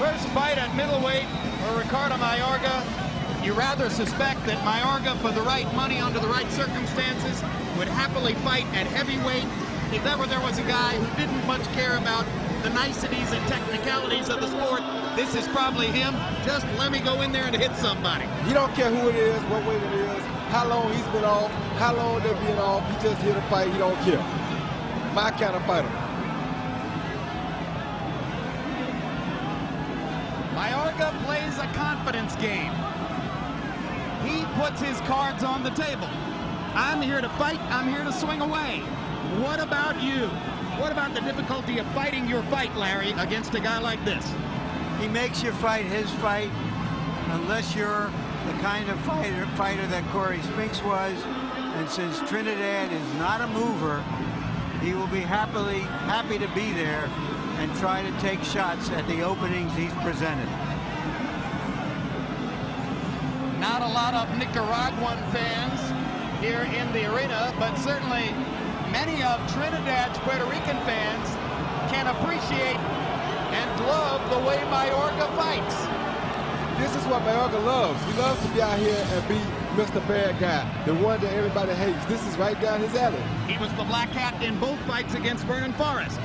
First fight at middleweight for Ricardo Mayorga. You rather suspect that Mayorga, for the right money under the right circumstances, would happily fight at heavyweight. If ever there was a guy who didn't much care about the niceties and technicalities of the sport, this is probably him. Just let me go in there and hit somebody. He don't care who it is, what weight it is, how long he's been off, how long they're being off. He just here to fight. He don't care. My kind of fighter. Mayorga plays a confidence game. He puts his cards on the table. I'm here to fight. I'm here to swing away. What about you? What about the difficulty of fighting your fight, Larry, against a guy like this? He makes your fight his fight, unless you're the kind of fighter that Corey Spinks was. And since Trinidad is not a mover, he will be happy to be there and try to take shots at the openings he's presented. Not a lot of Nicaraguan fans here in the arena, but certainly many of Trinidad's Puerto Rican fans can appreciate and love the way Mayorga fights. This is what Mayorga loves. He loves to be out here and be Mr. Bad Guy, the one that everybody hates. This is right down his alley. He was the black hat in both fights against Vernon Forrest.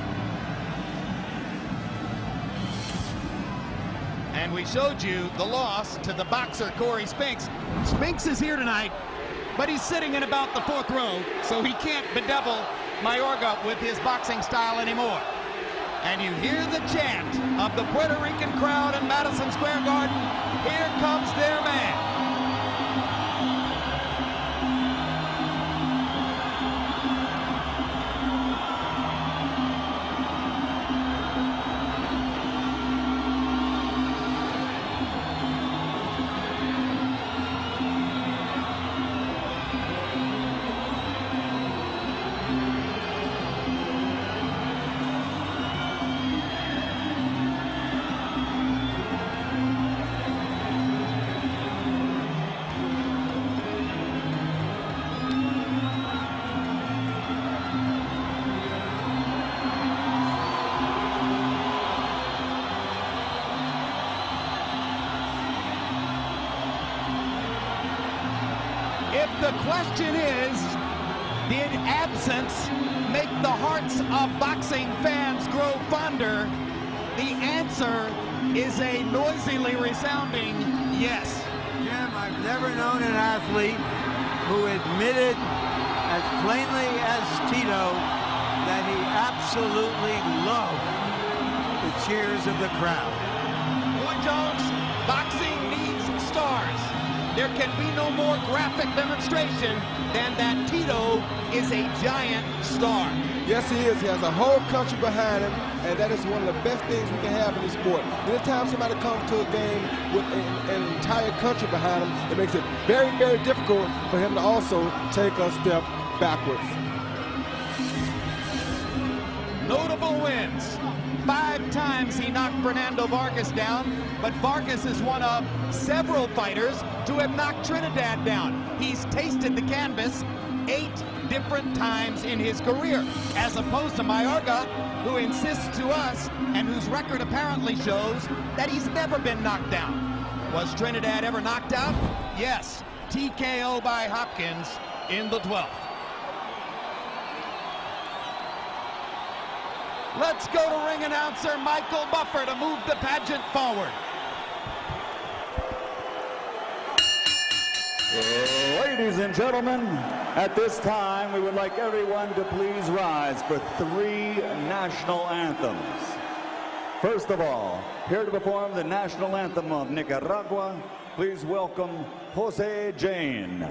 And we showed you the loss to the boxer Corey Spinks. Spinks is here tonight, but he's sitting in about the 4th row, so he can't bedevil Mayorga with his boxing style anymore. And you hear the chant of the Puerto Rican crowd in Madison Square Garden. Here comes their man. If the question is, did absence make the hearts of boxing fans grow fonder? The answer is a noisily resounding yes. Jim, I've never known an athlete who admitted as plainly as Tito that he absolutely loved the cheers of the crowd. Boy Jones, boxing needs stars. There can be no more graphic demonstration than that Tito is a giant star. Yes, he is. He has a whole country behind him, and that is one of the best things we can have in this sport. Anytime somebody comes to a game with an entire country behind him, it makes it very, very difficult for him to also take a step backwards. Notable wins. 5 times he knocked Fernando Vargas down, but Vargas is one of several fighters to have knocked Trinidad down. He's tasted the canvas 8 different times in his career, as opposed to Mayorga, who insists to us and whose record apparently shows that he's never been knocked down. Was Trinidad ever knocked out? Yes, TKO by Hopkins in the 12th. Let's go to ring announcer Michael Buffer to move the pageant forward. Ladies and gentlemen, at this time we would like everyone to please rise for 3 national anthems. First of all, here to perform the national anthem of Nicaragua, please welcome Jose Jane.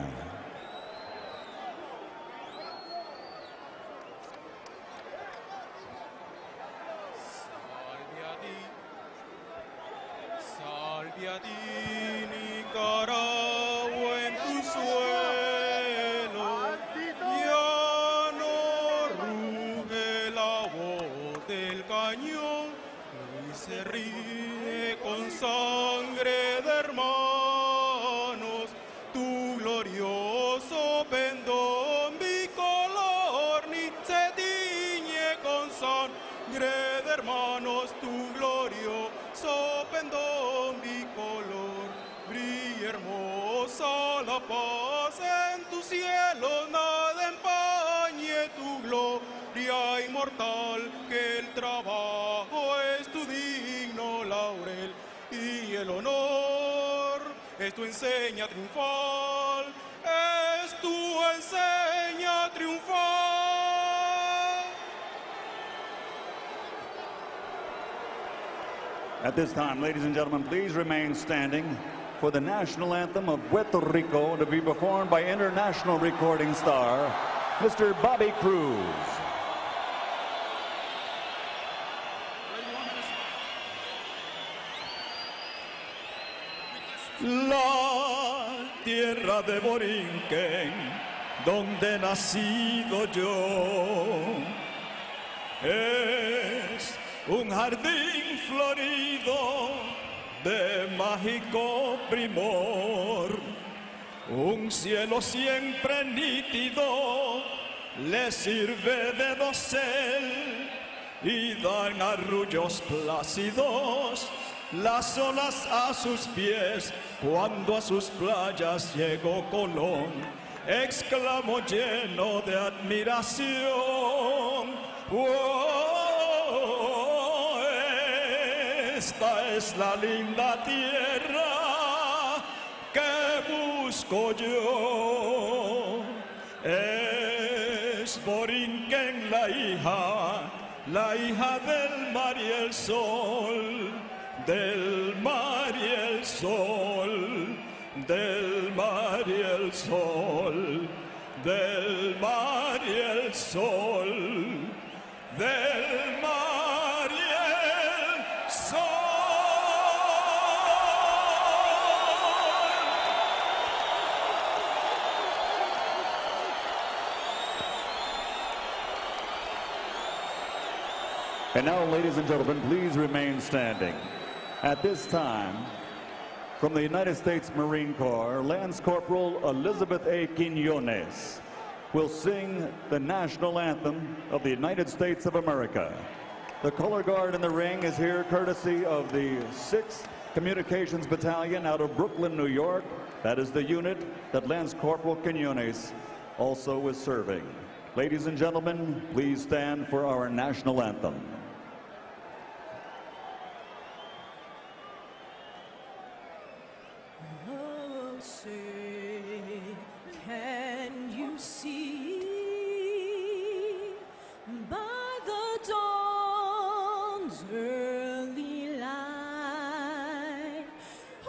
Salve a ti, Nicaragua, en tu suelo, ya no ruge la voz del cañón, ni se ríe con sangre de hermanos, tu glorioso pendón bicolor, ni se tiñe con sangre grede hermanos tu glorioso pendón bicolor, brilla hermosa la paz en tu cielo, nada empañe tu gloria inmortal, que el trabajo es tu digno laurel y el honor es tu enseña triunfal, es tu enseña triunfal. At this time, ladies and gentlemen, please remain standing for the national anthem of Puerto Rico to be performed by international recording star, Mr. Bobby Cruz. La tierra de Borinquen, donde he nacido yo, es un jardín florido de mágico primor, un cielo siempre nítido le sirve de dosel y dan arrullos plácidos las olas a sus pies. Cuando a sus playas llegó Colón, exclamó lleno de admiración: ¡oh, esta es la linda tierra que busco yo! Es Borinquen la hija del mar y el sol, del mar y el sol, del mar y el sol, del mar y el sol, del mar y el sol. And now, ladies and gentlemen, please remain standing. At this time, from the United States Marine Corps, Lance Corporal Elizabeth A. Quiñones will sing the national anthem of the United States of America. The color guard in the ring is here courtesy of the 6th Communications Battalion out of Brooklyn, New York. That is the unit that Lance Corporal Quiñones also is serving. Ladies and gentlemen, please stand for our national anthem. Oh, say, can you see by the dawn's early light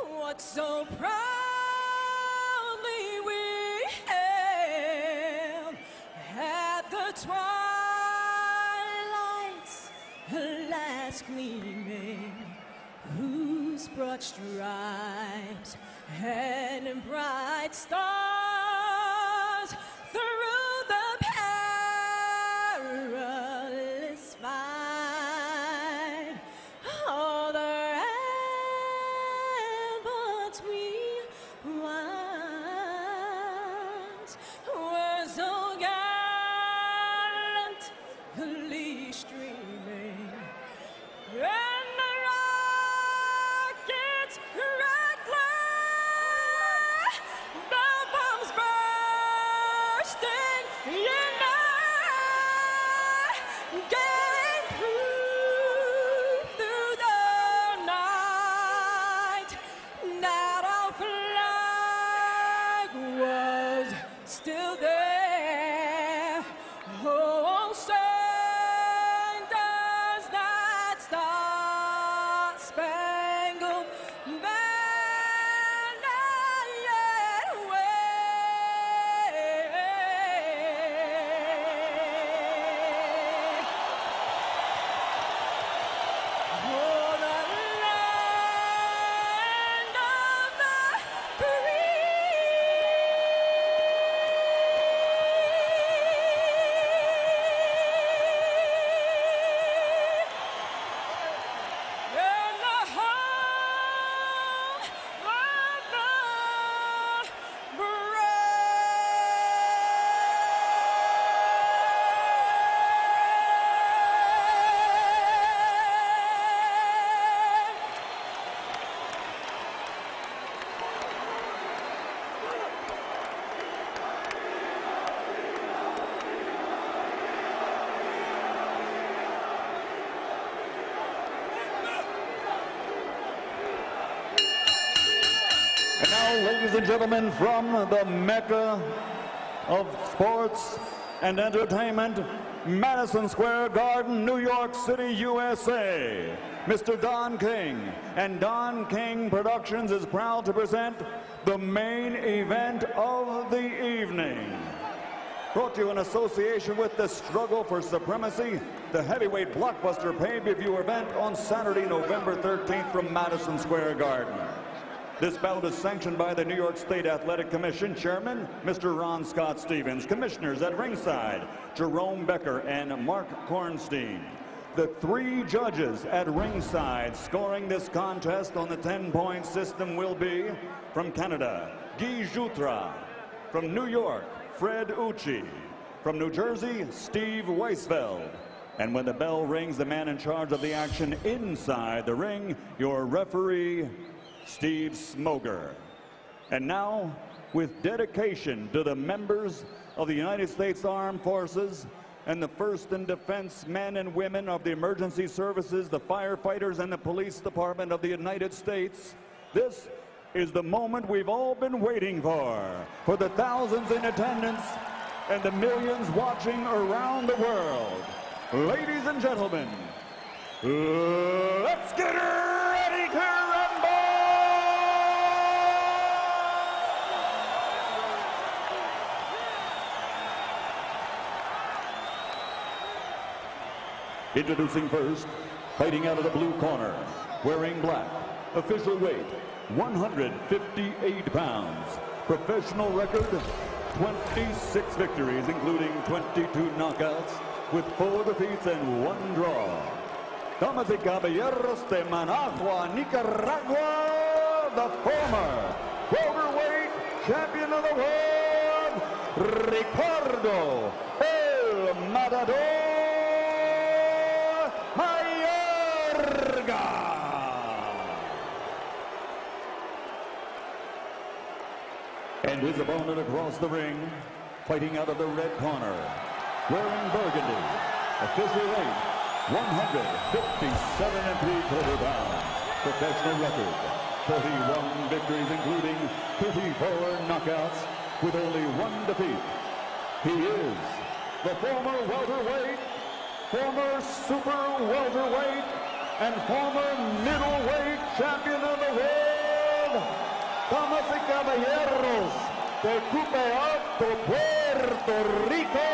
what so proudly we hailed at the twilight's last gleaming, whose broad stripes and bright stars through the perilous fight, all the ramparts we watched were so gallantly streaming, and the rockets reckless, the bombs burst now, ladies and gentlemen, from the Mecca of sports and entertainment, Madison Square Garden, New York City, USA, Mr. Don King. And Don King Productions is proud to present the main event of the evening. Brought to you in association with the Struggle for Supremacy, the heavyweight blockbuster pay-per-view event on Saturday, November 13th from Madison Square Garden. This bout is sanctioned by the New York State Athletic Commission Chairman, Mr. Ron Scott Stevens. Commissioners at ringside, Jerome Becker and Mark Kornstein. The 3 judges at ringside scoring this contest on the 10-point system will be from Canada, Guy Jutra. From New York, Fred Ucci. From New Jersey, Steve Weisfeld. And when the bell rings, the man in charge of the action inside the ring, your referee, Steve Smoger. And now, with dedication to the members of the United States Armed Forces and the first in defense men and women of the emergency services, the firefighters, and the police department of the United States, this is the moment we've all been waiting for the thousands in attendance and the millions watching around the world. Ladies and gentlemen, let's get ready to rumble! Introducing first, fighting out of the blue corner, wearing black, official weight, 158 pounds. Professional record, 26 victories, including 22 knockouts, with 4 defeats and 1 draw. Damas y caballeros de Managua, Nicaragua, the former welterweight champion of the world, Ricardo El Matador Mayorga. And his opponent across the ring, fighting out of the red corner, wearing burgundy, official weight, 157 3/4 pounds. Professional record, 41 victories, including 34 knockouts, with only 1 defeat. He is the former welterweight, former super welterweight, and former middleweight champion of the world, damas y caballeros, de Cupe Alto, Puerto Rico,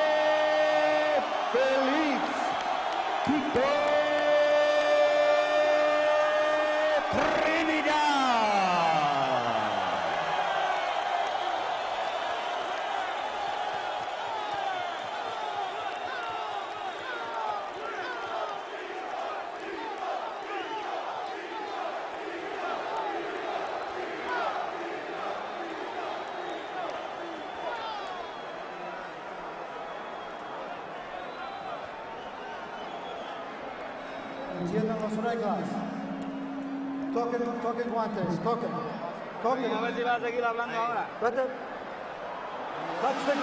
Felix, Trinidad. Entiendan las reglas. Toquen guantes, toquen. A ver si va a seguir hablando ahora. Touch the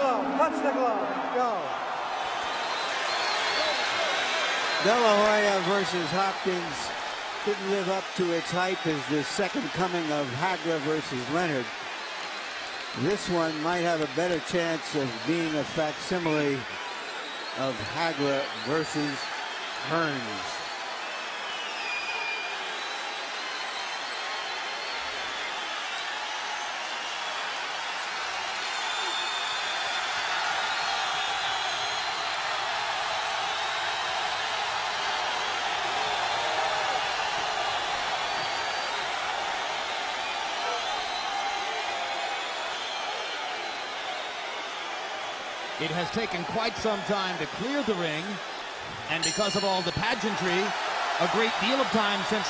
glove, go. De La Hoya versus Hopkins didn't live up to its hype as the second coming of Hagra versus Leonard. This one might have a better chance of being a facsimile of Hagra versus Hearns. It has taken quite some time to clear the ring, and because of all the pageantry, a great deal of time since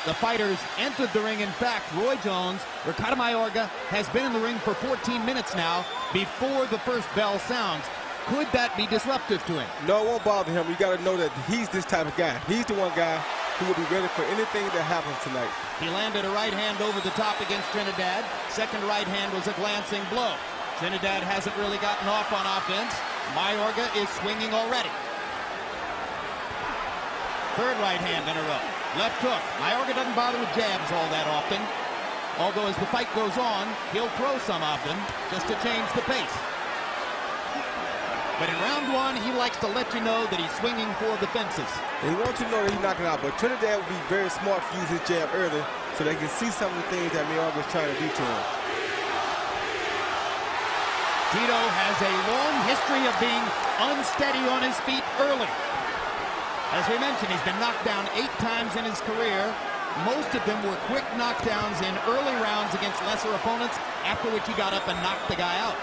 the fighters entered the ring. In fact, Roy Jones, Ricardo Mayorga, has been in the ring for 14 minutes now before the first bell sounds. Could that be disruptive to him? No, it won't bother him. You got to know that he's this type of guy. He's the one guy who will be ready for anything that happens tonight. He landed a right hand over the top against Trinidad. Second right hand was a glancing blow. Trinidad hasn't really gotten off on offense. Mayorga is swinging already. Third right hand in a row. Left hook. Mayorga doesn't bother with jabs all that often. Although as the fight goes on, he'll throw some of them just to change the pace. But in round one, he likes to let you know that he's swinging for the fences. And he wants you to know that he's knocking out. But Trinidad would be very smart to use his jab early so they can see some of the things that Mayorga is trying to do to him. Tito has a long history of being unsteady on his feet early. As we mentioned, he's been knocked down 8 times in his career. Most of them were quick knockdowns in early rounds against lesser opponents, after which he got up and knocked the guy out.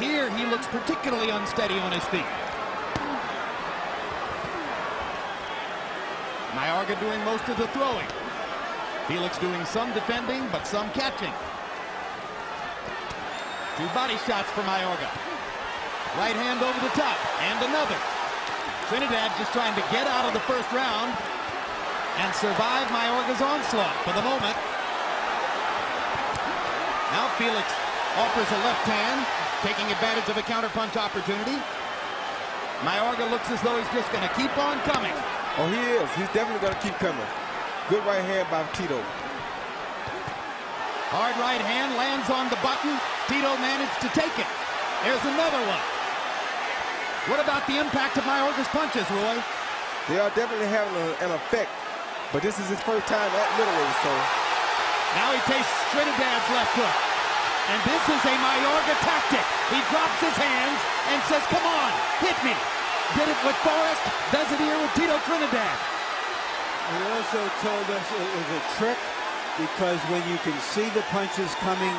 Here, he looks particularly unsteady on his feet. Mayorga doing most of the throwing. Felix doing some defending, but some catching. 2 body shots for Mayorga. Right hand over the top, and another. Trinidad just trying to get out of the first round and survive Mayorga's onslaught for the moment. Now Felix offers a left hand, taking advantage of a counterpunch opportunity. Mayorga looks as though he's just going to keep on coming. Oh, he is. He's definitely going to keep coming. Good right hand by Tito. Hard right hand lands on the button. Tito managed to take it. There's another one. What about the impact of Mayorga's punches, Roy? They are definitely having an effect, but this is his first time at middleweight, so. Now he tastes Trinidad's left hook. And this is a Mayorga tactic. He drops his hands and says, come on, hit me. Did it with Forrest, does it here with Tito Trinidad. He also told us it was a trick because when you can see the punches coming,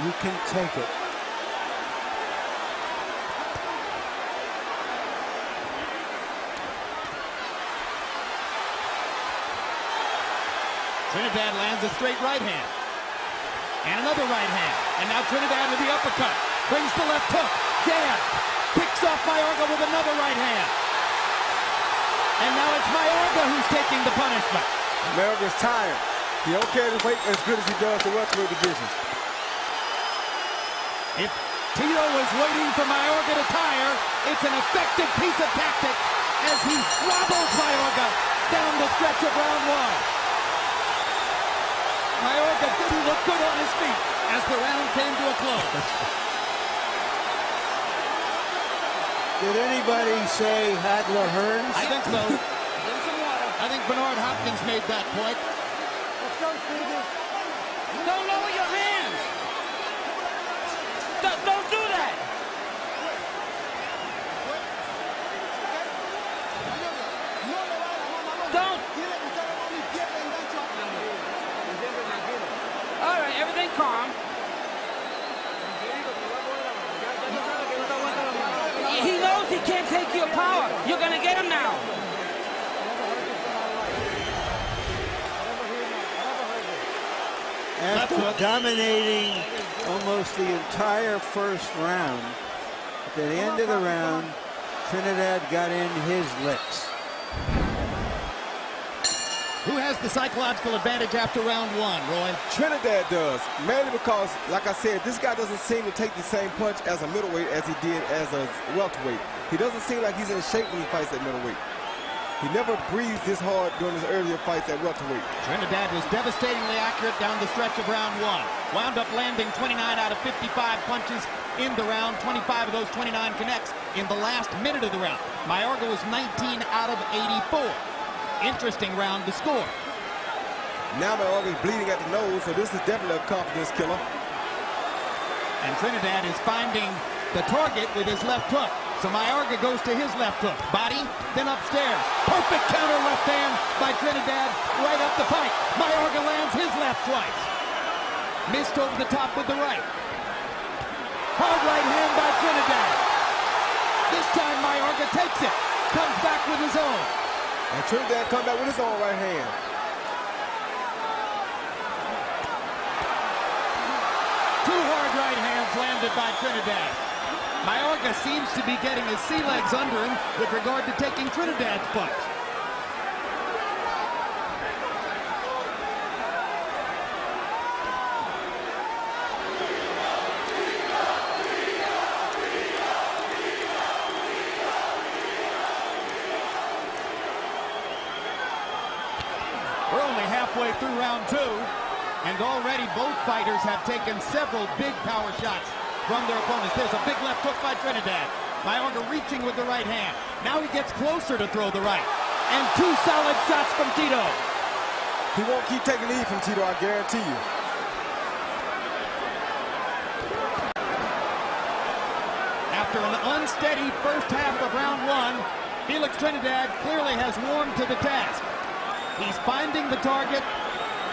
you can take it. Trinidad lands a straight right hand. And another right hand. And now Trinidad with the uppercut. Brings the left hook. Jab. Picks off Mayorga with another right hand. And now it's Mayorga who's taking the punishment. Mayorga's tired. He don't carry the weight as good as he does the welterweight division. If Tito was waiting for Mayorga to tire, it's an effective piece of tactics as he wobbles Mayorga down the stretch of round one. Mayorga didn't look good on his feet as the round came to a close. Did anybody say Hadler Hearns? I think so. I think Bernard Hopkins made that point. Let's go, Stevie. Don't lower your hands. Don't do that. Don't. All right, everything calm. He knows he can't take your power. You're going to get him now. After dominating almost the entire first round, at the end of the round, Trinidad got in his licks. Who has the psychological advantage after round one, Roy? Trinidad does, mainly because, like I said, this guy doesn't seem to take the same punch as a middleweight as he did as a welterweight. He doesn't seem like he's in shape when he fights at middleweight. He never breathed this hard during his earlier fights at welterweight. Trinidad was devastatingly accurate down the stretch of round one. Wound up landing 29 out of 55 punches in the round. 25 of those 29 connects in the last minute of the round. Mayorga was 19 out of 84. Interesting round to score. Now Mayorga's bleeding at the nose, so this is definitely a confidence killer. And Trinidad is finding the target with his left hook. So Mayorga goes to his left hook. Body, then upstairs. Perfect counter left hand by Trinidad right up the pipe. Mayorga lands his left twice. Missed over the top with the right. Hard right hand by Trinidad. This time Mayorga takes it. Comes back with his own. And Trinidad comes back with his own right hand. Two hard right hands landed by Trinidad. Mayorga seems to be getting his sea legs under him with regard to taking Trinidad's punch. We're only halfway through round two. And already both fighters have taken several big power shots from their opponents. There's a big left hook by Trinidad. Mayorga reaching with the right hand. Now he gets closer to throw the right. And two solid shots from Tito. He won't keep taking lead from Tito, I guarantee you. After an unsteady first half of round one, Felix Trinidad clearly has warmed to the task. He's finding the target,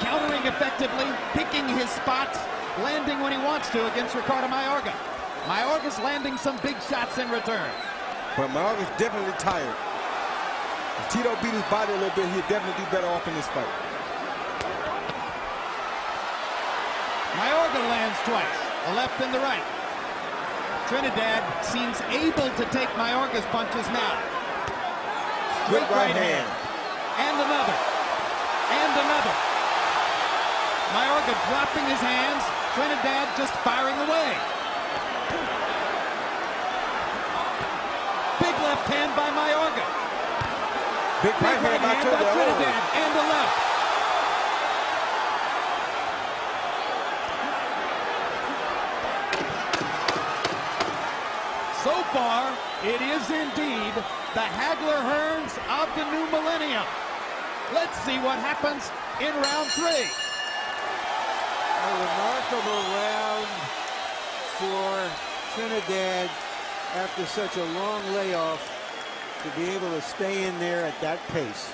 countering effectively, picking his spots, landing when he wants to against Ricardo Mayorga. Mayorga's landing some big shots in return. But Mayorga's definitely tired. If Tito beat his body a little bit, he'd definitely do better off in this fight. Mayorga lands twice, a left and the right. Trinidad seems able to take Mayorga's punches now. Straight right hand. And another. And another. Mayorga dropping his hands. Trinidad just firing away. Big left hand by Mayorga. Big right hand by Trinidad. And the left. So far, it is indeed the Hagler-Hearns of the new millennium. Let's see what happens in round three. A remarkable round for Trinidad after such a long layoff to be able to stay in there at that pace.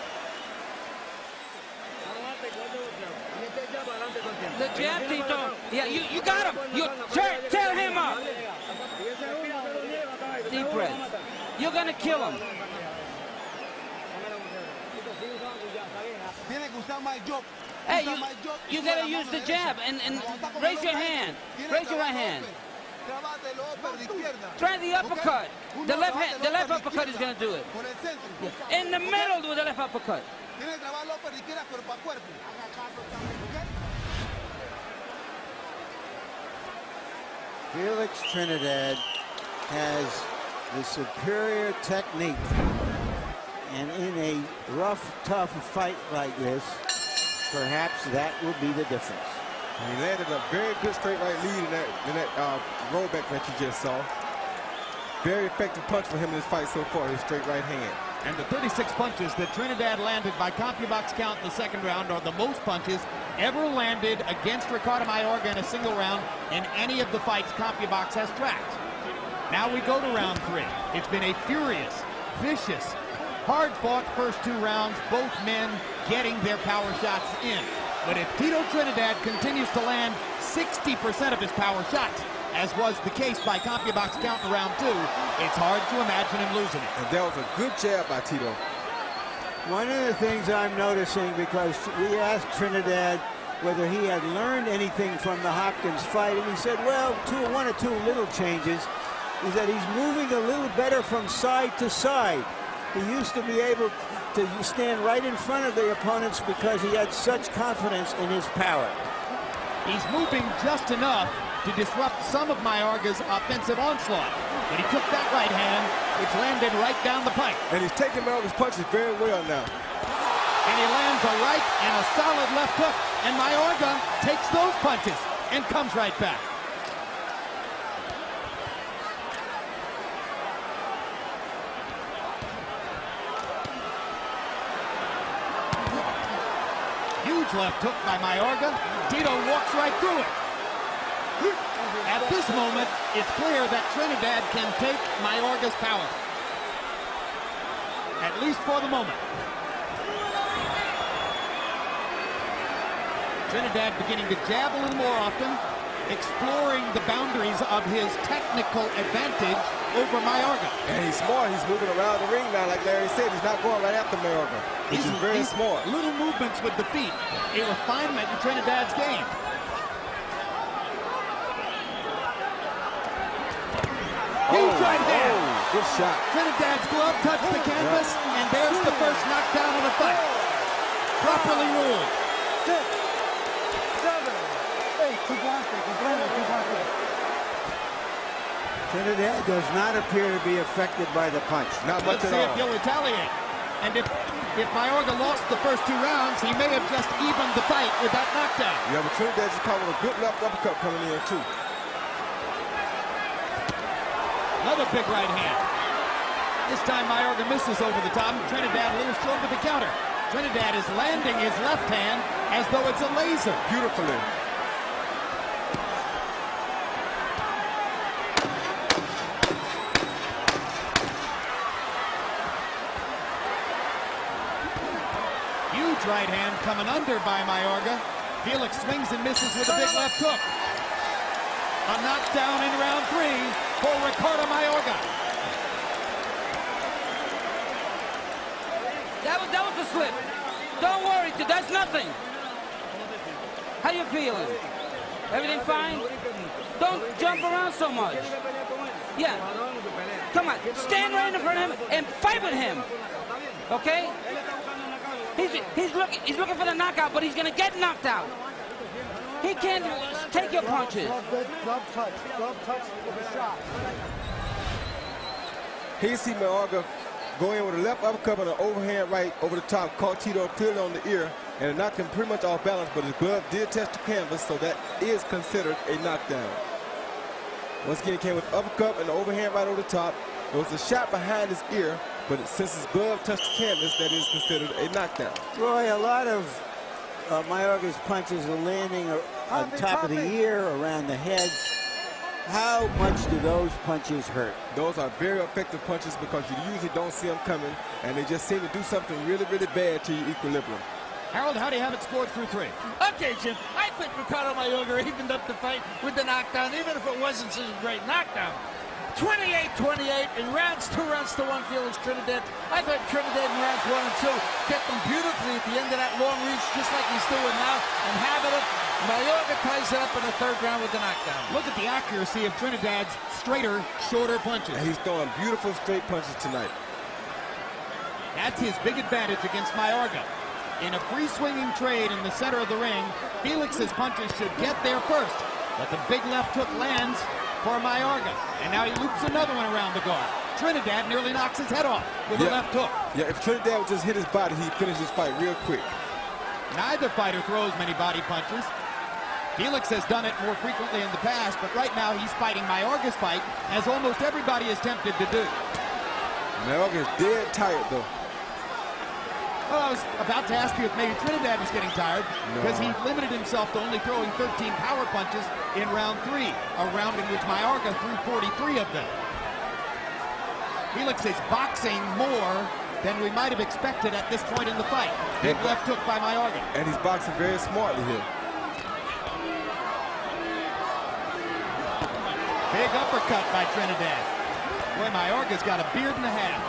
The jab, Tito. Yeah, you got him. You tear him up. Deep breath. You're gonna kill him. Hey, you gotta use the jab and raise your hand. Raise your right hand. Try the uppercut. The left uppercut is gonna do it. In the middle with the left uppercut. Felix Trinidad has the superior technique, and in a rough, tough fight like this, perhaps that will be the difference. And he landed a very good straight right lead in that rollback that you just saw. Very effective punch for him in this fight so far, his straight right hand. And the 36 punches that Trinidad landed by CompuBox count in the second round are the most punches ever landed against Ricardo Mayorga in a single round in any of the fights CompuBox has tracked. Now we go to round three. It's been a furious, vicious, hard-fought first two rounds, both men getting their power shots in. But if Tito Trinidad continues to land 60% of his power shots, as was the case by CompuBox count in round two, it's hard to imagine him losing it. And that was a good jab by Tito. One of the things I'm noticing, because we asked Trinidad whether he had learned anything from the Hopkins fight, and he said, well, one or two little changes, is that he's moving a little better from side to side. He used to be able to stand right in front of the opponents because he had such confidence in his power. He's moving just enough to disrupt some of Mayorga's offensive onslaught. But he took that right hand, which landed right down the pipe. And he's taking Mayorga's punches very well now. And he lands a right and a solid left hook. And Mayorga takes those punches and comes right back. Huge left hook by Mayorga. Tito walks right through it. At this moment, it's clear that Trinidad can take Mayorga's power. At least for the moment. Trinidad beginning to jab a little more often, exploring the boundaries of his technical advantage over Mayorga. And he's smart. He's moving around the ring now. Like Larry said, he's not going right after Mayorga. He's very smart. Little movements with the feet. A refinement in Trinidad's game. Huge right hand. Good shot. Trinidad's glove touched the canvas, and there's the first knockdown of the fight. Properly ruled. 6, 7, 8. Trinidad does not appear to be affected by the punch. Not much Let's at see all. if he'll retaliate. And if Mayorga lost the first 2 rounds, he may have just evened the fight with that knockdown. Yeah, but Trinidad just caught with a good left uppercut coming in, too. Another big right hand. This time Mayorga misses over the top. Trinidad a little short with the counter. Trinidad is landing his left hand as though it's a laser. Beautifully. Huge right hand coming under by Mayorga. Felix swings and misses with a big left hook. A knockdown in round 3 for Ricardo Mayorga. That was a slip. Don't worry, that's nothing. How you feeling? Everything fine? Don't jump around so much. Yeah. Come on, stand right in front of him and fight with him. Okay? He's looking for the knockout, but he's gonna get knocked out. He can't take your punches. Glove touch with a shot. Here you see Mayorga go in with a left uppercut and an overhand right over the top, caught Tito clearly on the ear, and it knocked him pretty much off balance, but his glove did touch the canvas, so that is considered a knockdown. Once again, he came with uppercut and an overhand right over the top. There was a shot behind his ear, but since his glove touched the canvas, that is considered a knockdown. Roy, a lot of Mayorga's punches are landing on top of the ear, around the head. How much do those punches hurt? Those are very effective punches because you usually don't see them coming, and they just seem to do something really, really bad to your equilibrium. Harold, how do you have it scored through 3? Okay, Jim, I think Ricardo Mayorga evened up the fight with the knockdown, even if it wasn't such a great knockdown. 28-28 in rounds 2 rounds to 1, Felix Trinidad. I thought Trinidad in rounds 1 and 2 kept them beautifully at the end of that long reach, just like he's doing now, and having it. Mayorga ties it up in the 3rd round with the knockdown. Look at the accuracy of Trinidad's straighter, shorter punches. And he's throwing beautiful straight punches tonight. That's his big advantage against Mayorga. In a free-swinging trade in the center of the ring, Felix's punches should get there first, but the big left hook lands for Mayorga, and now he loops another one around the guard. Trinidad nearly knocks his head off with a left hook. Yeah, if Trinidad would just hit his body, he'd finish his fight real quick. Neither fighter throws many body punches. Felix has done it more frequently in the past, but right now he's fighting Mayorga's fight, as almost everybody is tempted to do. Mayorga is dead tired, though. Well, I was about to ask you if maybe Trinidad was getting tired, because he limited himself to only throwing 13 power punches in round 3, a round in which Mayorga threw 43 of them. Felix is boxing more than we might have expected at this point in the fight. Big left hook by Mayorga. And he's boxing very smartly here. Big uppercut by Trinidad. Boy, Mayorga's got a beard and a half.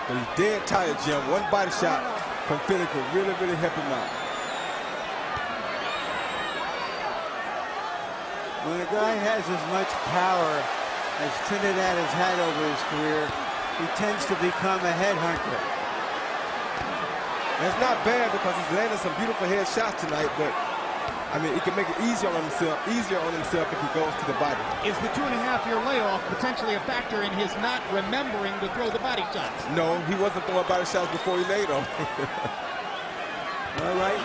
But he's dead tired, Jim. One body shot from Felix will really, really help him out. When a guy has as much power as Trinidad has had over his career, he tends to become a headhunter. That's not bad because he's landing some beautiful head shots tonight, but I mean, he can make it easier on himself if he goes to the body. Is the 2.5-year layoff potentially a factor in his not remembering to throw the body shots? No, he wasn't throwing body shots before he laid them. All right.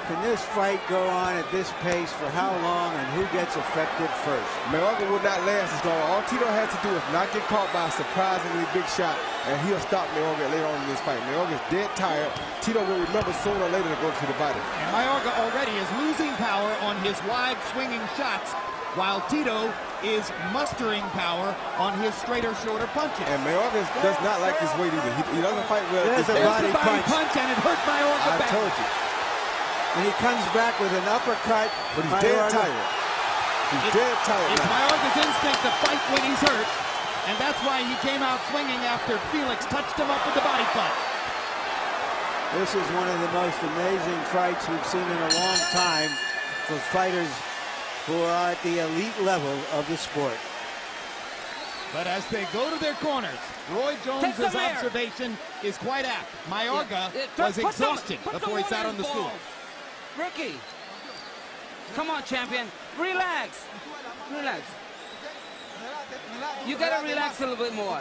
Can this fight go on at this pace for how long, and who gets affected first? Mayorga will not last as long. All Tito has to do is not get caught by a surprisingly big shot, and he'll stop Mayorga later on in this fight. Mayorga's dead tired. Tito will remember sooner or later to go to the body. And Mayorga already is losing power on his wide swinging shots, while Tito is mustering power on his straighter, shorter punches. And Mayorga does not like his weight either. He doesn't fight well. There's a body punch, and it hurt Mayorga back. I told you. And he comes back with an uppercut. But he's dead tired. He's dead tired. It's Mayorga's instinct to fight when he's hurt, and that's why he came out swinging after Felix touched him up with the body punch. This is one of the most amazing fights we've seen in a long time for fighters who are at the elite level of the sport. But as they go to their corners, Roy Jones's observation is quite apt. Mayorga was exhausted before he sat on the stool. Ricky, come on, champion. Relax. Relax. You got to relax a little bit more.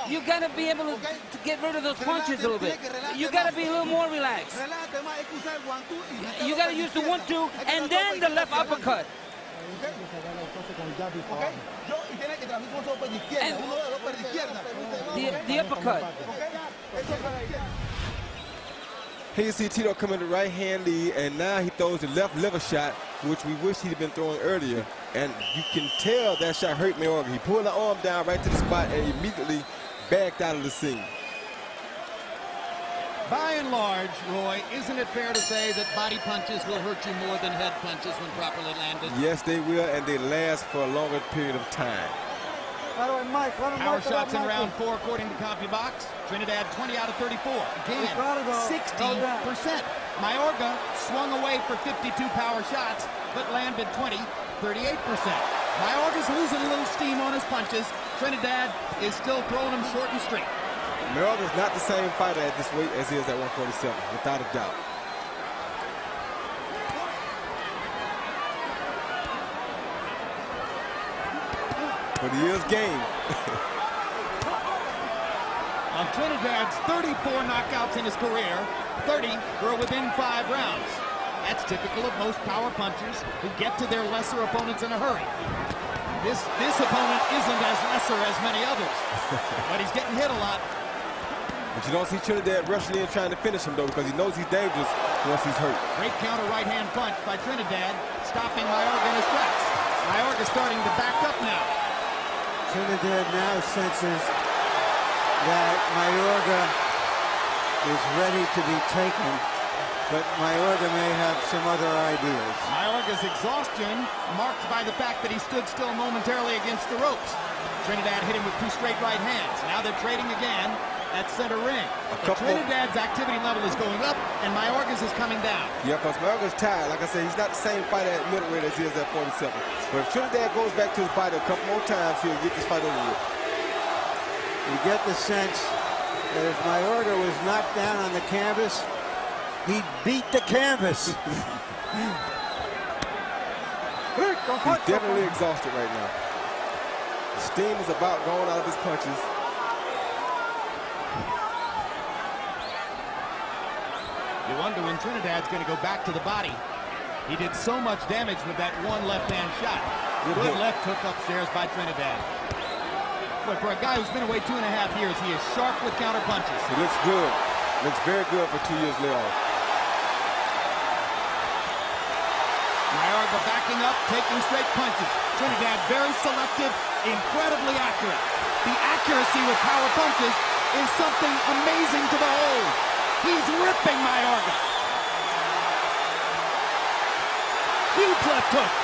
You got to be able to get rid of those punches a little bit. You got to be a little more relaxed. You got to use the 1-2 and then the left uppercut. And the uppercut. Here you see Tito come in the right hand lead, and now he throws the left liver shot, which we wish he'd been throwing earlier. And you can tell that shot hurt Mayorga. He pulled the arm down right to the spot and immediately backed out of the scene. By and large, Roy, isn't it fair to say that body punches will hurt you more than head punches when properly landed? Yes, they will, and they last for a longer period of time. Power shots in round 4 according to CompuBox. Trinidad 20 out of 34. Again, 60%. Mayorga swung away for 52 power shots, but landed 20, 38%. Mayorga's losing a little steam on his punches. Trinidad is still throwing him short and straight. Mayorga's not the same fighter at this weight as he is at 147, without a doubt. But he is game. On Trinidad's 34 knockouts in his career, 30 were within 5 rounds. That's typical of most power punchers who get to their lesser opponents in a hurry. This opponent isn't as lesser as many others, but he's getting hit a lot. But you don't see Trinidad rushing in trying to finish him, though, because he knows he's dangerous once he's hurt. Great counter right-hand punch by Trinidad, stopping Mayorga in his tracks. Mayorga's starting to back up now. Trinidad now senses that Mayorga is ready to be taken, but Mayorga may have some other ideas. Mayorga's exhaustion marked by the fact that he stood still momentarily against the ropes. Trinidad hit him with 2 straight right hands. Now they're trading again at center ring. Trinidad's activity level is going up, and Mayorga's is coming down. Yeah, because Mayorga's tired. Like I said, he's not the same fighter at middleweight as he is at 47. But if Trinidad goes back to the fight a couple more times, he'll get this fight over with. You get the sense that if Mayorga was knocked down on the canvas, he'd beat the canvas. He's definitely exhausted right now. The steam is about going out of his punches. You wonder when Trinidad's going to go back to the body. He did so much damage with that one left-hand shot. Good left hook upstairs by Trinidad. But for a guy who's been away 2.5 years, he is sharp with counter punches. He looks good. Looks very good for 2 years layoff. Mayorga backing up, taking straight punches. Trinidad very selective, incredibly accurate. The accuracy with power punches is something amazing to behold. He's ripping Mayorga. Huge left hook.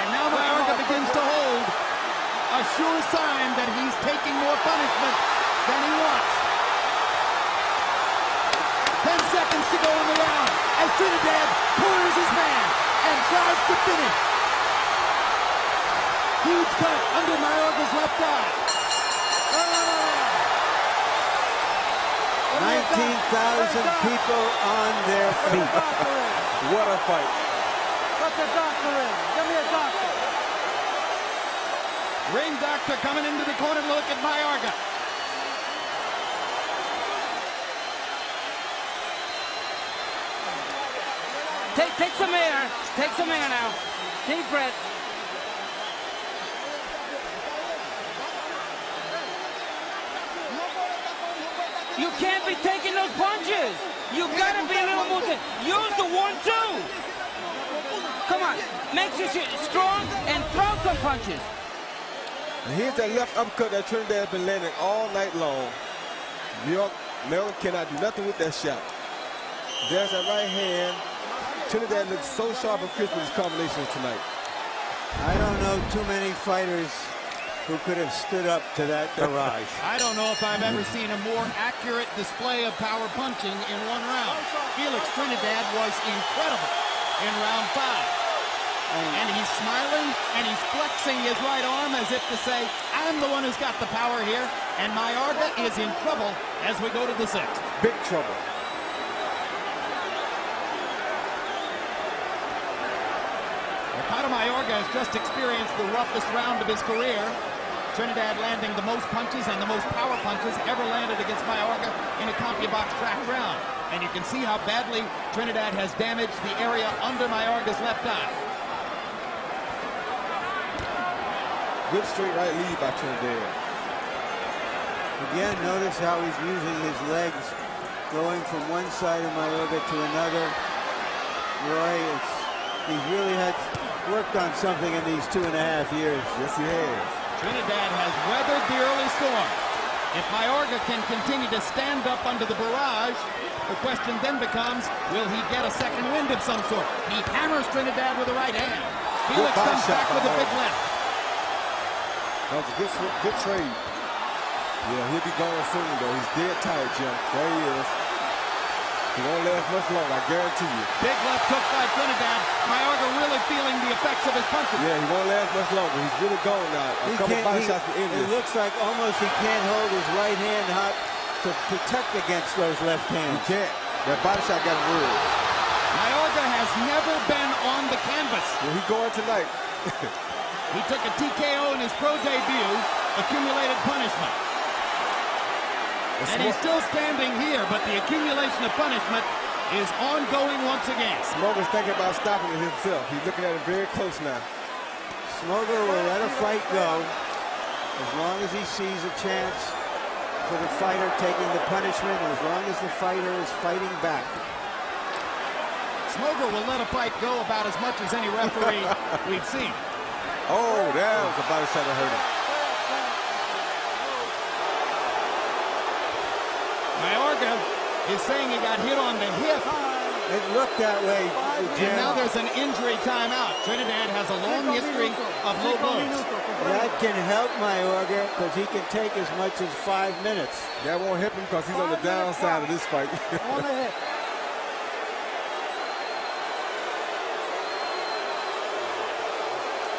And now Mayorga begins to hold. A sure sign that he's taking more punishment than he wants. 10 seconds to go in the round as Trinidad corners his man and tries to finish. Huge cut under Mayorga's left eye. 19,000 people on their feet. What a fight. Put the doctor in. Give me a doctor. Ring doctor coming into the corner to look at Mayorga. Take some air. Take some air now. Deep breath. You can't be taking those punches. You gotta be a little more. Use the 1-2. Come on. Make sure you're strong and throw some punches. And here's that left uppercut that Trinidad has been landing all night long. Mayorga cannot do nothing with that shot. There's that right hand. Trinidad looks so sharp and crisp with his combinations tonight. I don't know too many fighters who could have stood up to that barrage. I don't know if I've ever seen a more accurate display of power punching in one round. Felix Trinidad was incredible in round 5. And he's smiling and he's flexing his right arm as if to say, I'm the one who's got the power here. And Mayorga is in trouble as we go to the 6th. big trouble. Ricardo Mayorga has just experienced the roughest round of his career. Trinidad landing the most punches and the most power punches ever landed against Mayorga in a CompuBox track round. And you can see how badly Trinidad has damaged the area under Mayorga's left eye. Good straight right lead by Trinidad. Again, notice how he's using his legs, going from one side of Mayorga to another. Roy, he's really worked on something in these 2.5 years. Yes, he has. Trinidad has weathered the early storm. If Mayorga can continue to stand up under the barrage, the question then becomes, will he get a second wind of some sort? He hammers Trinidad with the right hand. Felix comes back with a big left. That was a good trade. Yeah, he'll be gone soon, though. He's dead tired, Jim. There he is. He won't last much longer, I guarantee you. Big left hook by Trinidad. Mayorga really feeling the effects of his punches. Yeah, he won't last much longer. He's really gone now. A couple body shots will end this. It looks like almost he can't hold his right hand hot to protect against those left hands. He can't. That body shot got him ruled. Mayorga has never been on the canvas. Well, he's going tonight. He took a TKO in his pro debut, accumulated punishment. And he's still standing here, but the accumulation of punishment is ongoing once again. Smoger's thinking about stopping it himself. He's looking at it very close now. Smoger will let a fight go as long as he sees a chance for the fighter taking the punishment, and as long as the fighter is fighting back. Smoger will let a fight go about as much as any referee we've seen. Oh, that was a body shot that hurt him. Mayorga is saying he got hit on the hip. It looked that way, Jim. And now there's an injury timeout. Trinidad has a long history of low blows. That can help Mayorga because he can take as much as 5 minutes. That won't help him because he's on the downside of this fight.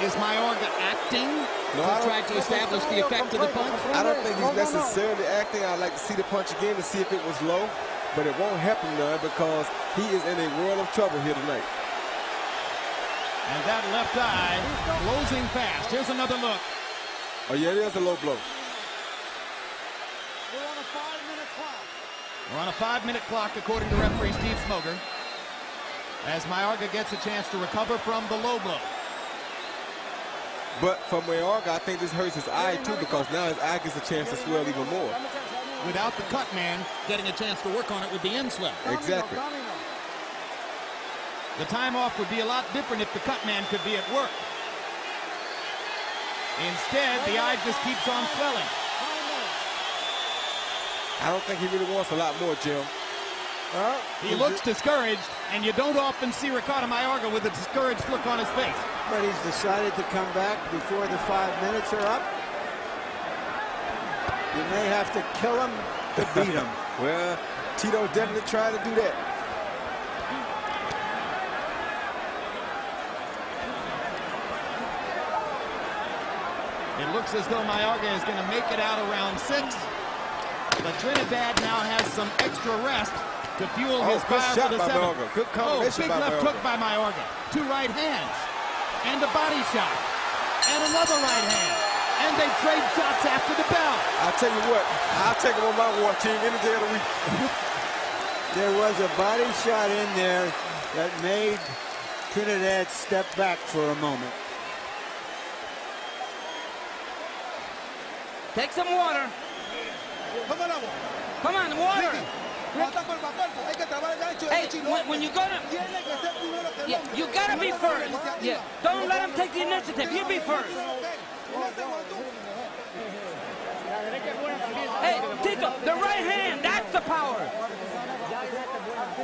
Is Mayorga acting to try to establish the effect of the punch? I don't think he's necessarily acting. I'd like to see the punch again to see if it was low, but it won't help him none because he is in a world of trouble here tonight. And that left eye closing fast. Here's another look. Oh, yeah, it is a low blow. We're on a 5-minute clock. We're on a 5-minute clock, according to referee Steve Smoger, as Mayorga gets a chance to recover from the low blow. But for Mayorga, I think this hurts his eye, too, because now his eye gets a chance to swell even more. Without the cut man getting a chance to work on it with the end swell. Exactly. The time off would be a lot different if the cut man could be at work. Instead, the eye just keeps on swelling. I don't think he really wants a lot more, Jim. He looks discouraged, and you don't often see Ricardo Mayorga with a discouraged look on his face. But he's decided to come back before the 5 minutes are up. You may have to kill him to beat him. Well, Tito's definitely trying to do that. It looks as though Mayorga is going to make it out around 6. But Trinidad now has some extra rest to fuel his fire to the 7th. Good combination big by left Mayorga. hook by Mayorga. 2 right hands. And a body shot. And another right hand. And they trade shots after the bell. I'll tell you what, I'll take him on my war team any day of the week. There was a body shot in there that made Trinidad step back for a moment. Take some water. Come on, water. Hey, when you go to... Yeah, you gotta be first. Yeah, don't let him take the initiative. You be first. Hey, Tito, the right hand, that's the power.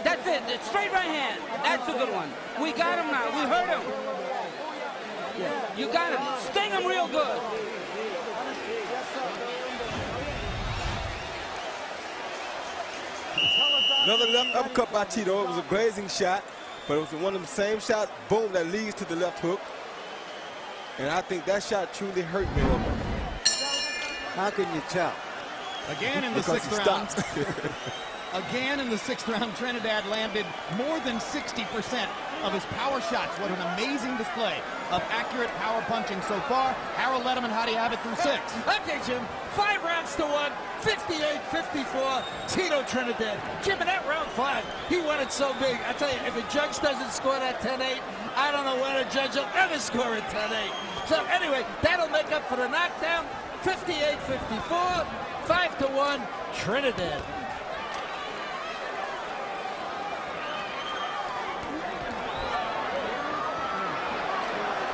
That's it, the straight right hand. That's a good one. We got him now, we hurt him. You got him, sting him real good. Another left uppercut by Tito. It was a grazing shot, but it was one of the same shots, boom, that leads to the left hook. And I think that shot truly hurt me. How can you tell? Again in the 6th round. Again in the 6th round, Trinidad landed more than 60% of his power shots. What an amazing display of accurate power punching so far. Harold Letterman, how do you have it through 6? Okay, Jim. 5 rounds to 1, 58-54, Tito Trinidad. Jim, in that round 5, he won it so big. I tell you, if a judge doesn't score that 10-8, I don't know when a judge will ever score a 10-8. So anyway, that'll make up for the knockdown. 58-54, 5-1, Trinidad.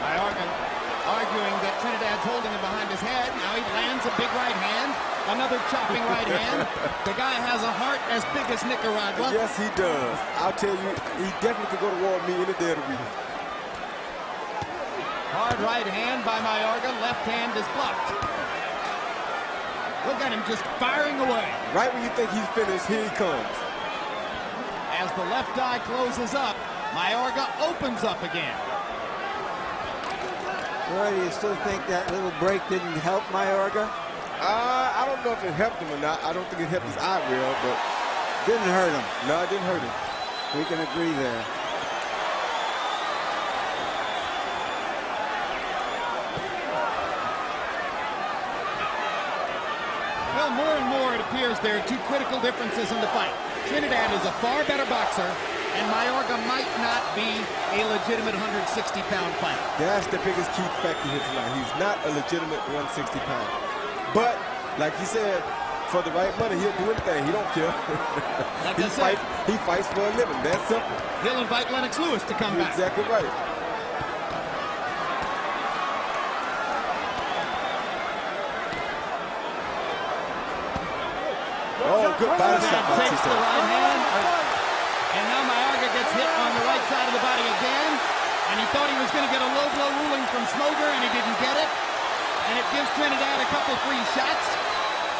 Mayorga arguing that Trinidad's holding him behind his head. Now he lands a big right hand, another chopping right hand. The guy has a heart as big as Nicaragua. Yes, he does. I'll tell you, he definitely could go to war with me any day of the week. Hard right hand by Mayorga. Left hand is blocked. Look at him just firing away. Right when you think he's finished, here he comes. As the left eye closes up, Mayorga opens up again. Boy, do you still think that little break didn't help Mayorga? I don't know if it helped him or not. I don't think it helped his eye real, but didn't hurt him. No, it didn't hurt him. We can agree there. Well, more and more it appears there are two critical differences in the fight. Trinidad is a far better boxer, and Mayorga might not be a legitimate 160-pound fighter. That's the biggest key factor here tonight. He's not a legitimate 160-pound. But, like he said, for the right money, he'll do anything. He don't care. Like he fights for a living. That's simple. He'll invite Lennox Lewis to come back. Exactly right. Oh, good body shot by takes the right hand. And now Mayorga gets hit on the right side of the body again. And he thought he was going to get a low blow ruling from Smoger, and he didn't get it. And it gives Trinidad a couple free shots.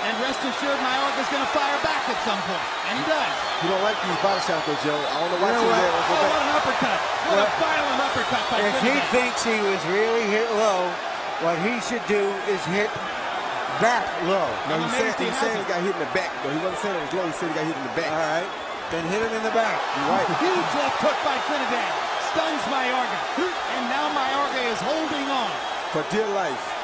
And rest assured, Mayorga's going to fire back at some point. And he does. You don't like these body shots, though, Joe. I don't know why you're there. Oh, what an uppercut. What a violent uppercut by Trinidad. If he thinks he was really hit low, what he should do is hit back low. No, he said he got hit in the back, though. He wasn't saying it was low. He said he got hit in the back. All right. Then hit him in the back. You're right. Huge left hook by Trinidad. Stuns Mayorga. And now Mayorga is holding on. For dear life.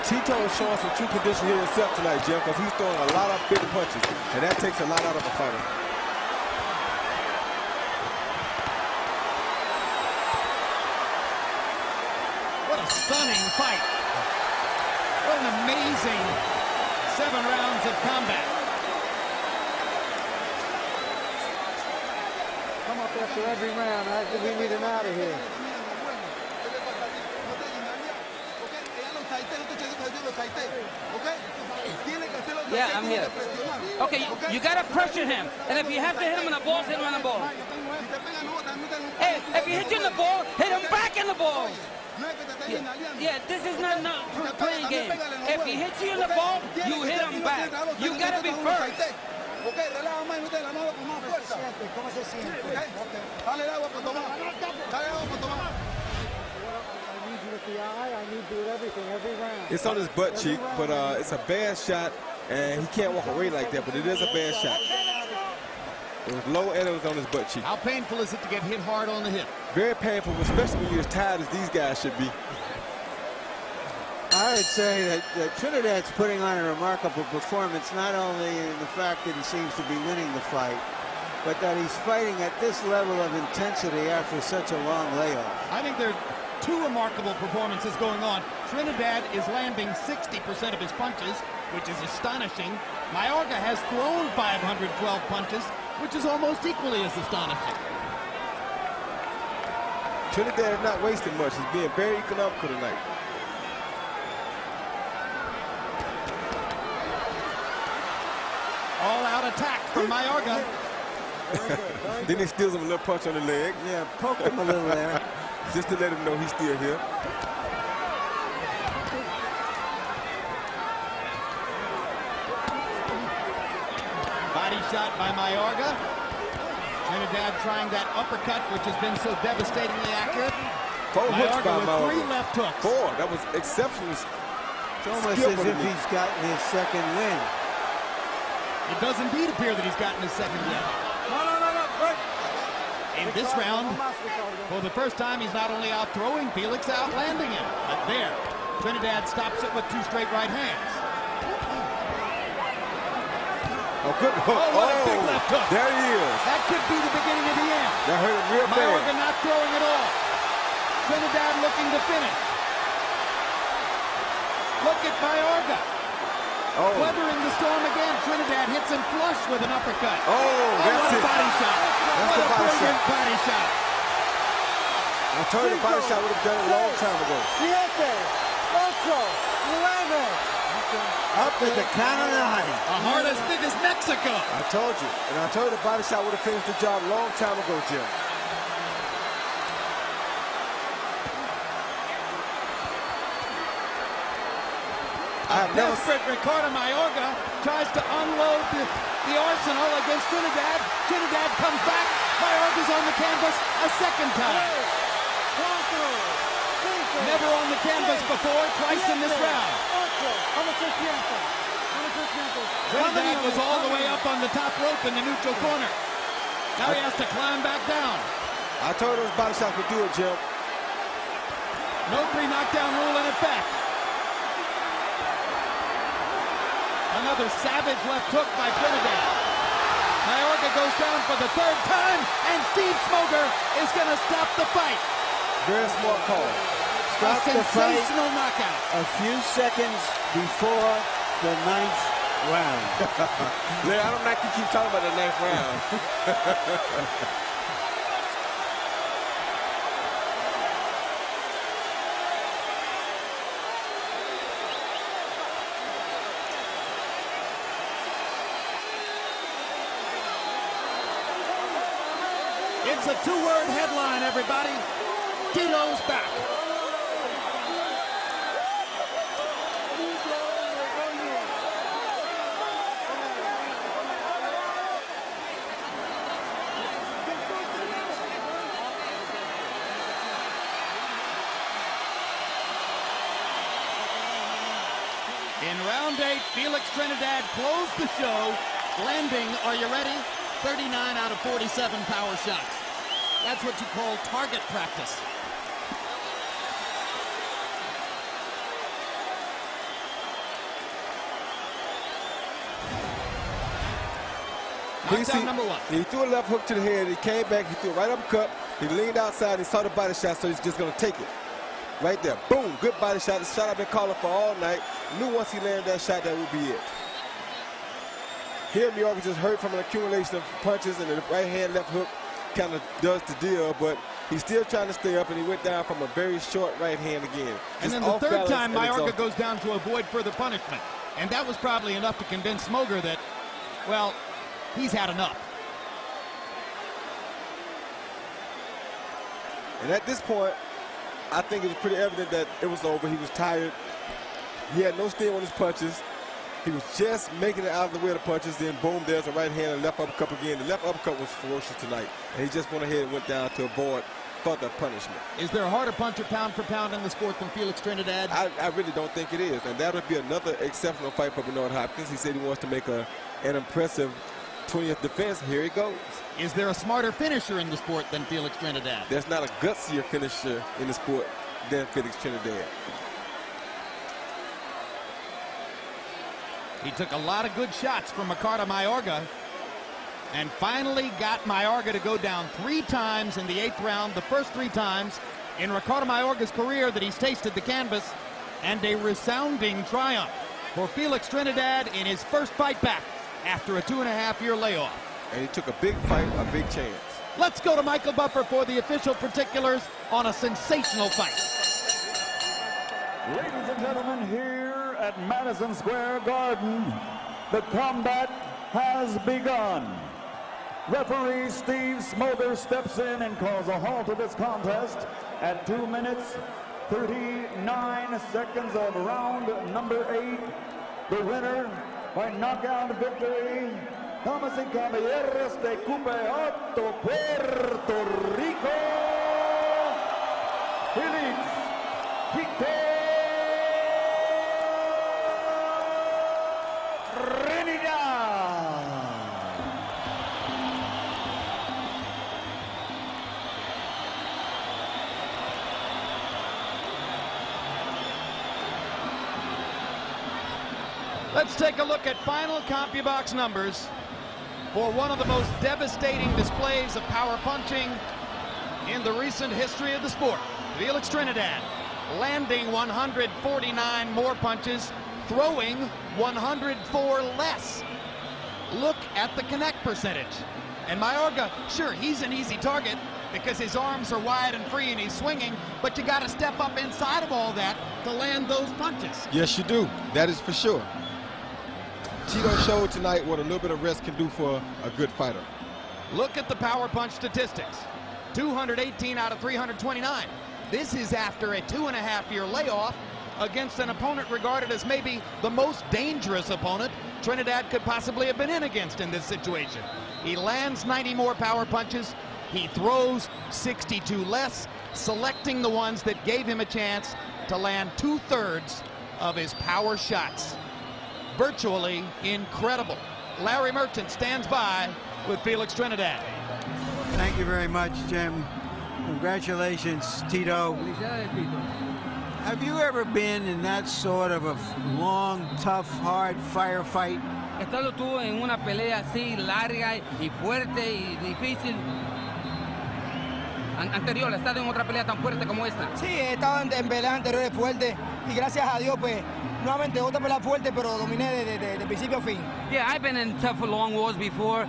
Tito is showing some true condition here himself tonight, Jim, because he's throwing a lot of big punches. And that takes a lot out of a fighter. What a stunning fight. What an amazing 7 rounds of combat. Come up after every round. I think we need him out of here. Yeah, I'm here. Okay, you gotta pressure him. And if you have to hit him in the balls, hit him in the balls. Hey, if he hits you in the ball, hit him back in the balls. Yeah, this is not a playing game. If he hits you in the ball, you hit him back. You gotta be first. It's on his butt cheek, but it's a bad shot, and he can't walk away like that, but it is a bad shot. It was low and it was on his butt cheek. How painful is it to get hit hard on the hip? Very painful, especially when you're as tired as these guys should be. I would say that Trinidad's putting on a remarkable performance, not only in the fact that he seems to be winning the fight, but that he's fighting at this level of intensity after such a long layoff. I think there are 2 remarkable performances going on. Trinidad is landing 60% of his punches, which is astonishing. Mayorga has thrown 512 punches, which is almost equally as astonishing. Trinidad is not wasting much. He's being very economical tonight. All-out attack from Mayorga. Then he steals him a little punch on the leg. Yeah, poke him a little there. Just to let him know he's still here. Body shot by Mayorga. Trinidad trying that uppercut, which has been so devastatingly accurate. 4 hooks by with Mayorga. 3 left hooks. 4. That was exceptional. It's almost as if he's gotten his second win. It does indeed appear that he's gotten his second win. In this round, for the first time, he's not only out-throwing Felix, out-landing him. But there, Trinidad stops it with 2 straight right hands. Oh, good hook. Oh, what a big left hook. There he is. That could be the beginning of the end. That hurt him real bad. Mayorga not throwing at all. Trinidad looking to finish. Look at Mayorga. Oh. Weathering the storm again. Trinidad hits him flush with an uppercut. Oh, that's what it. a body shot. That's what the a body brilliant shot. body shot. I told you the body shot would have done it a long time ago. Up at the count of 9. A heart as big as Mexico. I told you. And I told you the body shot would have finished the job a long time ago, Jim. Desperate Ricardo Mayorga tries to unload the arsenal against Trinidad. Trinidad comes back. Mayorga's on the canvas a second time. Never on the canvas before, twice in this round. Trinidad was all the way up on the top rope in the neutral corner. Now he has to climb back down. I told you those body shots would do it, Jim. No 3 knockdown rule in effect. Another savage left hook by Trinidad. Mayorga goes down for the 3rd time, and Steve Smoger is going to stop the fight. Very smart call. Stop the fight sensational knockout. a few seconds before the 9th round. Yeah, I don't like you keep talking about the 9th round. It's a 2-word headline, everybody. Tito's back. In round 8, Felix Trinidad closed the show, landing, are you ready? 39 out of 47 power shots. That's what you call target practice. Knockdown number 1. He threw a left hook to the head. He came back. He threw a right uppercut. He leaned outside. He saw the body shot, so he's just going to take it. Right there. Boom. Good body shot. The shot I've been calling for all night. Knew once he landed that shot, that would be it. Here, Mayorga just hurt from an accumulation of punches, and the right hand, left hook kind of does the deal, but he's still trying to stay up, and he went down from a very short right hand again. And then the 3rd time, Mayorga goes down to avoid further punishment. And that was probably enough to convince Smoger that, well, he's had enough. And at this point, I think it was pretty evident that it was over. He was tired. He had no steam on his punches. He was just making it out of the way of the punches. Then, boom, there's a right hand and left uppercut again. The left uppercut was ferocious tonight. And he just went ahead and went down to avoid further punishment. Is there a harder puncher pound for pound in the sport than Felix Trinidad? I really don't think it is. And that would be another exceptional fight for Bernard Hopkins. He said he wants to make an impressive 20th defense. Here he goes. Is there a smarter finisher in the sport than Felix Trinidad? There's not a gutsier finisher in the sport than Felix Trinidad. He took a lot of good shots from Ricardo Mayorga and finally got Mayorga to go down 3 times in the 8th round, the first 3 times in Ricardo Mayorga's career that he's tasted the canvas, and a resounding triumph for Felix Trinidad in his first fight back after a 2.5-year layoff. And he took a big fight, a big chance. Let's go to Michael Buffer for the official particulars on a sensational fight. Ladies and gentlemen, here at Madison Square Garden, the combat has begun. Referee Steve Smoger steps in and calls a halt to this contest at 2 minutes, 39 seconds of round number 8. The winner by knockout victory, damas y caballeros de Cupeato, Puerto Rico, Felix Let's take a look at final CompuBox numbers for one of the most devastating displays of power punching in the recent history of the sport. Felix Trinidad landing 149 more punches, throwing 104 less. Look at the connect percentage. And Mayorga, sure, he's an easy target because his arms are wide and free and he's swinging, but you got to step up inside of all that to land those punches. Yes, you do. That is for sure. Tito showed tonight what a little bit of rest can do for a good fighter. Look at the power punch statistics. 218 out of 329. This is after a 2.5-year layoff against an opponent regarded as maybe the most dangerous opponent Trinidad could possibly have been in against in this situation. He lands 90 more power punches. He throws 62 less, selecting the ones that gave him a chance to land 2/3 of his power shots. Virtually incredible. Larry Merchant stands by with Felix Trinidad. Thank you very much, Jim. Congratulations, Tito. Have you ever been in that sort of a long, tough, hard firefight? Estado tú en una pelea así larga y fuerte y difícil. Anterior, ¿ha estado en otra pelea tan fuerte como esta? Sí, he estado en peleas anteriores fuertes y gracias a Dios, pues, nuevamente otra pelea fuerte, pero dominé de principio a fin. Yeah, I've been in tough long wars before,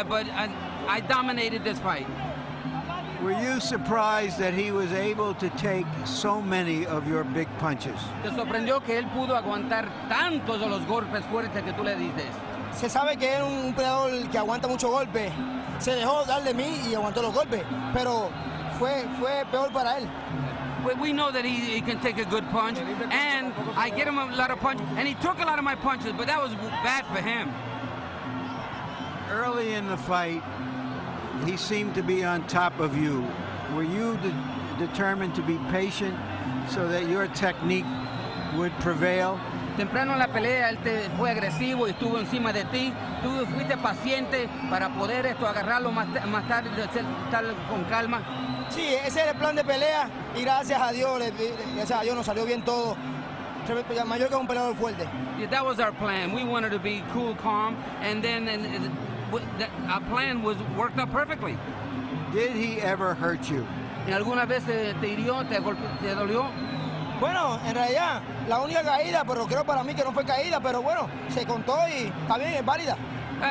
but I dominated this fight. Were you surprised that he was able to take so many of your big punches? ¿Te sorprendió que él pudo aguantar tantos de los golpes fuertes que tú le dices? Se sabe que es un peleador que aguanta muchos golpes. Se dejó dar de mí y aguantó los golpes, pero fue peor para él. We know that he can take a good punch, and I get him a lot of punches, and he took a lot of my punches, but that was bad for him. Early in the fight, he seemed to be on top of you. Were you determined to be patient so that your technique would prevail? Temprano en la pelea él fue agresivo y estuvo encima de ti. Tú fuiste paciente para poder agarrarlo más tarde, estar con calma. Sí, ese era el plan de pelea y gracias a Dios nos salió bien todo. Mayorga es un peleador fuerte. Yeah, that was our plan. We wanted to be cool, calm, and then our plan worked out perfectly. Did he ever hurt you? ¿Alguna vez te hirió, te dolió? Bueno, en realidad, la única caída, pero creo para mí que no fue caída, pero bueno, se contó y está bien, es válida.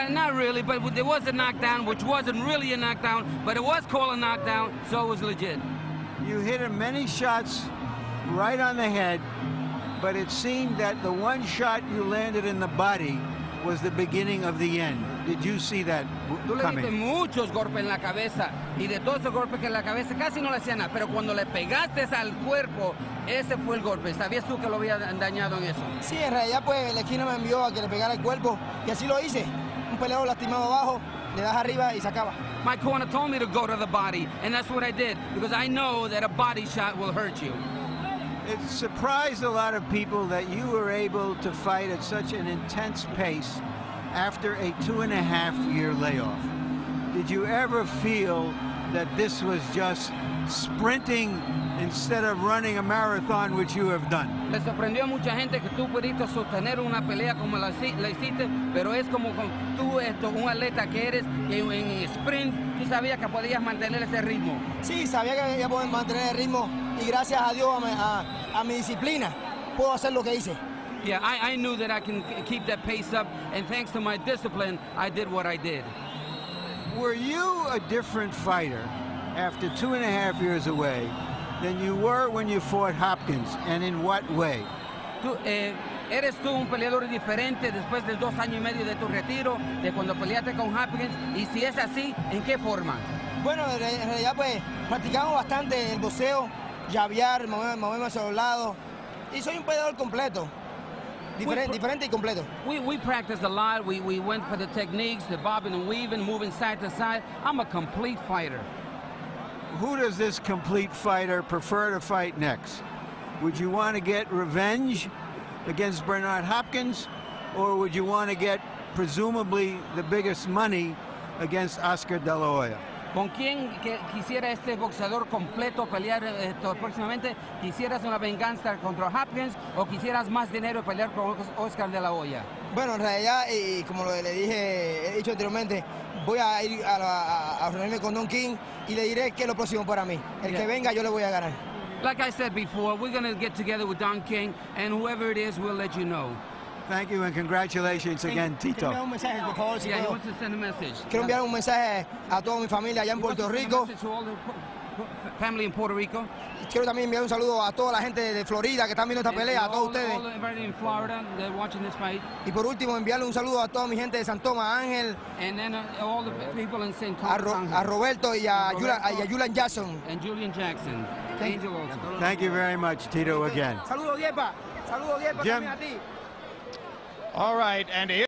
Not really, but there was a knockdown, which wasn't really a knockdown, but it was called a knockdown, so it was legit. You hit him many shots right on the head, but it seemed that the one shot you landed in the body was the beginning of the end. Did you see that coming? Tú le diste muchos golpes en la cabeza y de todos esos golpes que en la cabeza casi no le hacían nada, pero cuando le pegaste al cuerpo, ese fue el golpe. ¿Sabías tú que lo había dañado en eso? Sí, en realidad pues la esquina me envió a que le pegara el cuerpo y así lo hice. Un peleador lastimado abajo, le das arriba y se acaba. My corner told me to go to the body, and that's what I did because I know that a body shot will hurt you. It surprised a lot of people that you were able to fight at such an intense pace after a 2.5-year layoff. Did you ever feel that this was just sprinting instead of running a marathon, which you have done? Le sorprendió a mucha gente que tú pudiste sostener una pelea como la hiciste, pero es como tú, un atleta que eres, que en sprint tú sabías que podías mantener ese ritmo. Sí, sabía que podía poder mantener el ritmo y gracias a Dios, a mi disciplina, puedo hacer lo que hice. Yeah, I knew that I can keep that pace up, and thanks to my discipline, I did what I did. Were you a different fighter after 2.5 years away than you were when you fought Hopkins, and in what way? ¿Eres tú un peleador diferente después de 2 años y medio de tu retiro, de cuando peleaste con Hopkins? Y si es así, ¿en qué forma? Bueno, en realidad pues practicamos bastante el boxeo, llavear, moverme hacia los lados, y soy un peleador completo. Diferente y completo. We practiced a lot. We went for the techniques, the bobbing and weaving, moving side to side. I'm a complete fighter. Who does this complete fighter prefer to fight next? Would you want to get revenge against Bernard Hopkins, or would you want to get presumably the biggest money against Oscar De La Hoya? ¿Con quién quisiera este boxeador completo pelear próximamente? ¿Quisieras una venganza contra Hopkins o quisieras más dinero pelear con Oscar de la Hoya? Bueno, en realidad, y como le dije, he dicho anteriormente, voy a ir a reunirme con Don King y le diré qué es lo próximo para mí. El que venga, yo le voy a ganar. Like I said before, we're going to get together with Don King, and whoever it is, we'll let you know. Thank you and congratulations again, Tito. Quiero enviar un mensaje, por favor, si Yeah, he puedo. wants to send a message. Quiero enviar un mensaje a toda mi familia allá en He wants Puerto to send a Rico. message to all the family in Puerto Rico. Quiero también enviar un saludo a toda la gente de Florida que están viendo esta pelea, a todos ustedes. Everybody in Florida, they're watching this fight. Y por último, enviarle un saludo a toda mi gente de San Tomás, Ángel, And then all the people in St. a Thomas, Roberto y a Julian Jackson. and Julian Jackson. Angel also. Thank you very much, Tito, again. Saludos, Diepa. Saludos, Diepa, Jim. también a ti. All right, and here